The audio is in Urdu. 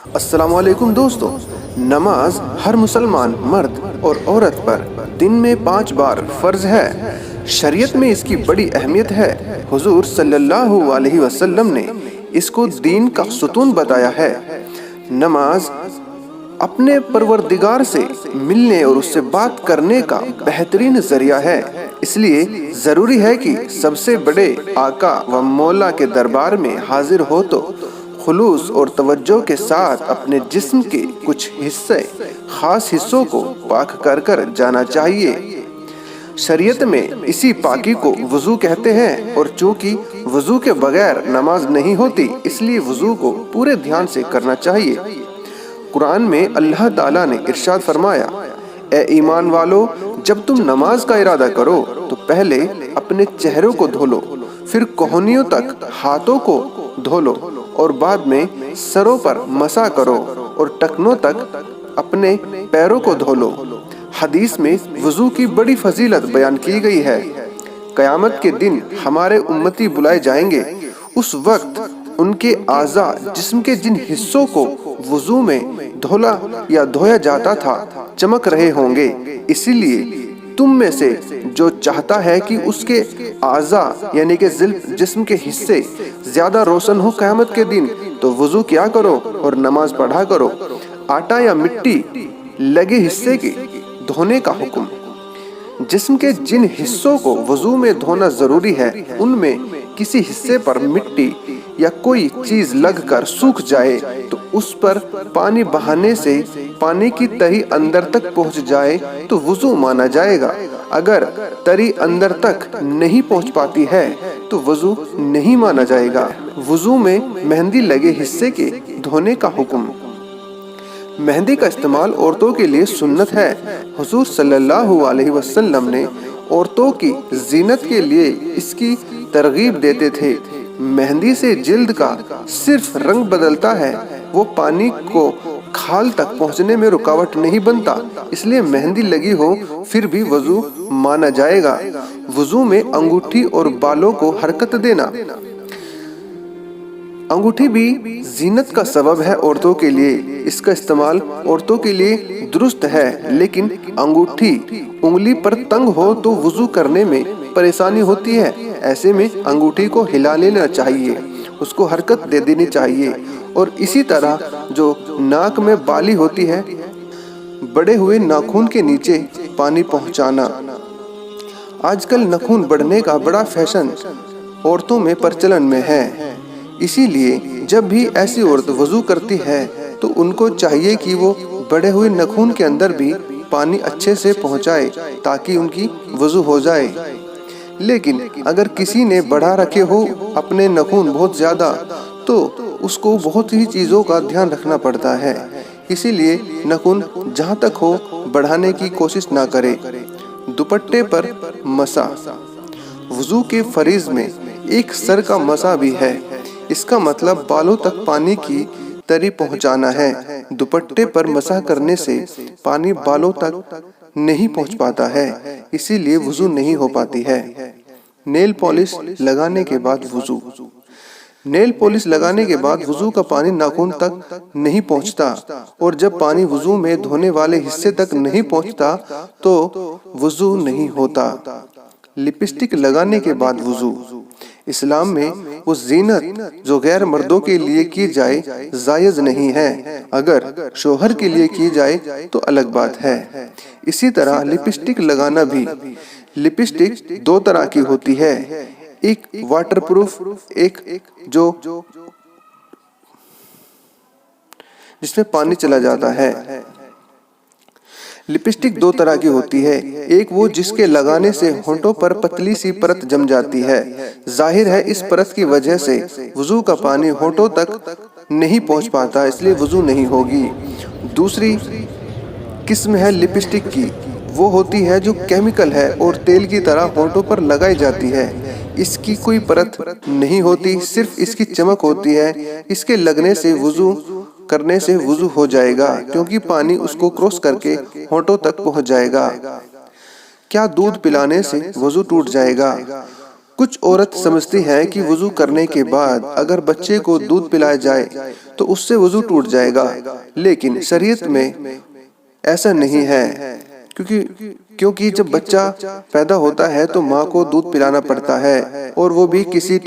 السلام علیکم دوستو، نماز ہر مسلمان مرد اور عورت پر دن میں 5 بار فرض ہے۔ شریعت میں اس کی بڑی اہمیت ہے۔ حضور صلی اللہ علیہ وسلم نے اس کو دین کا ستون بتایا ہے۔ نماز اپنے پروردگار سے ملنے اور اس سے بات کرنے کا بہترین ذریعہ ہے، اس لیے ضروری ہے کہ سب سے بڑے آقا و مولا کے دربار میں حاضر ہو تو خلوص اور توجہ کے ساتھ اپنے جسم کے کچھ خاص حصوں کو پاک کر کر جانا چاہیے۔ شریعت میں اسی پاکی کو وضو کہتے ہیں، اور چونکہ وضو کے بغیر نماز نہیں ہوتی، اس لیے وضو کو پورے دھیان سے کرنا چاہیے۔ قرآن میں اللہ تعالیٰ نے ارشاد فرمایا، اے ایمان والو، جب تم نماز کا ارادہ کرو تو پہلے اپنے چہروں کو دھو لو، پھر کوہنیوں تک ہاتھوں کو دھو لو، اور بعد میں سروں پر مسح کرو اور ٹکنوں تک اپنے پیروں کو دھو لو۔ حدیث میں وضو کی بڑی فضیلت بیان کی گئی ہے۔ قیامت کے دن ہمارے امتی بلائے جائیں گے، اس وقت ان کے اعضاء جسم کے جن حصوں کو وضو میں دھولا یا دھویا جاتا تھا چمک رہے ہوں گے۔ اسی لیے تم میں سے جو چاہتا ہے کہ اس کے اعضاء یعنی کہ جسم کے حصے زیادہ روشن ہو قیامت کے دن، تو وضو کیا کرو اور نماز پڑھا کرو۔ آٹا یا مٹی لگے حصے کے دھونے کا حکم۔ جسم کے جن حصوں کو وضو میں دھونا ضروری ہے، ان میں کسی حصے پر مٹی یا کوئی چیز لگ کر سوکھ جائے تو اس پر پانی بہانے سے پانی کی تہی اندر تک پہنچ جائے تو وضو مانا جائے گا۔ اگر تری اندر تک نہیں پہنچ پاتی ہے تو وضو نہیں مانا جائے گا۔ وضو میں مہندی لگے حصے کے دھونے کا حکم۔ مہندی کا استعمال عورتوں کے لیے سنت ہے۔ حضور صلی اللہ علیہ وسلم نے عورتوں کی زینت کے لیے اس کی ترغیب دیتے تھے۔ مہندی سے جلد کا صرف رنگ بدلتا ہے، وہ پانی کو کھال تک پہنچنے میں رکاوٹ نہیں بنتا، اس لیے مہندی لگی ہو پھر بھی وضو مانا جائے گا۔ وضو میں انگوٹھی اور بالوں کو حرکت دینا۔ انگوٹھی بھی زینت کا سبب ہے عورتوں کے لیے، اس کا استعمال عورتوں کے لیے درست ہے، لیکن انگوٹھی انگلی پر تنگ ہو تو وضو کرنے میں پریشانی ہوتی ہے۔ ایسے میں انگوٹھی کو ہلا لینا چاہیے، اس کو حرکت دے دینی چاہیے۔ اور اسی طرح جو ناک میں بالی ہوتی ہے، بڑے ہوئے ناخن کے نیچے پانی پہنچانا۔ آج کل ناخن بڑھنے کا بڑا فیشن عورتوں میں پرچلن میں ہے، اسی لیے جب بھی ایسی عورت وضو کرتی ہے تو ان کو چاہیے کہ وہ بڑے ہوئے ناخن کے اندر بھی پانی اچھے سے پہنچائے تاکہ ان کی وضو ہو جائے۔ لیکن اگر کسی نے بڑھا رکھے ہو اپنے ناخن بہت زیادہ تو اس کو بہت ہی چیزوں کا دھیان رکھنا پڑتا ہے، اسی لیے ناخن جہاں تک ہو بڑھانے کی کوشش نہ کرے۔ دوپٹے پر مسح۔ وضو کے فریض میں ایک سر کا مسح بھی ہے، اس کا مطلب بالوں تک پانی کی تری پہنچانا ہے۔ دوپٹے پر مسح کرنے سے پانی بالوں تک نہیں پہنچ پاتا ہے، اسی لیے وضو نہیں ہو پاتی ہے۔ نیل پالش لگانے کے بعد وضو۔ نیل پالش لگانے کے بعد وضو کا پانی ناخن تک نہیں پہنچتا، اور جب پانی وضو میں دھونے والے حصے تک نہیں پہنچتا تو وضو نہیں ہوتا۔ لپسٹک لگانے کے بعد وضو۔ اسلام میں وہ زینت جو غیر مردوں کے لیے کی جائے جائز نہیں ہے، اگر شوہر کے لیے کی جائے تو الگ بات ہے۔ اسی طرح لپسٹک لگانا بھی۔ لپسٹک 2 طرح کی ہوتی ہے، ایک واٹر پروف، ایک جو جس میں پانی چلا جاتا ہے۔ لپسٹک 2 طرح کی ہوتی ہے، ایک وہ جس کے لگانے سے ہونٹوں پر پتلی سی پرت جم جاتی ہے، ظاہر ہے اس پرت کی وجہ سے وضو کا پانی ہونٹوں تک نہیں پہنچ پاتا، اس لیے وضو نہیں ہوگی۔ دوسری قسم ہے لپسٹک کی، وہ ہوتی ہے جو کیمیکل ہے اور تیل کی طرح ہونٹوں پر لگائی جاتی ہے، اس کی کوئی پرت نہیں ہوتی، صرف اس کی چمک ہوتی ہے۔ اس کے لگنے سے وضو کرنے سے وضو ہو جائے گا، کیونکہ پانی اس کو کراس کر کے ہونٹوں تک پہنچ جائے گا۔ کیا دودھ پلانے سے وضو ٹوٹ جائے گا؟ کچھ عورت سمجھتی ہے کہ وضو کرنے کے بعد اگر بچے کو دودھ پلایا جائے تو اس سے وضو ٹوٹ جائے گا، لیکن شریعت میں ایسا نہیں ہے، کیونکہ جب بچہ پیدا ہوتا ہے تو ماں کو دودھ پلانا پڑتا ہے، اور وہ بھی کسی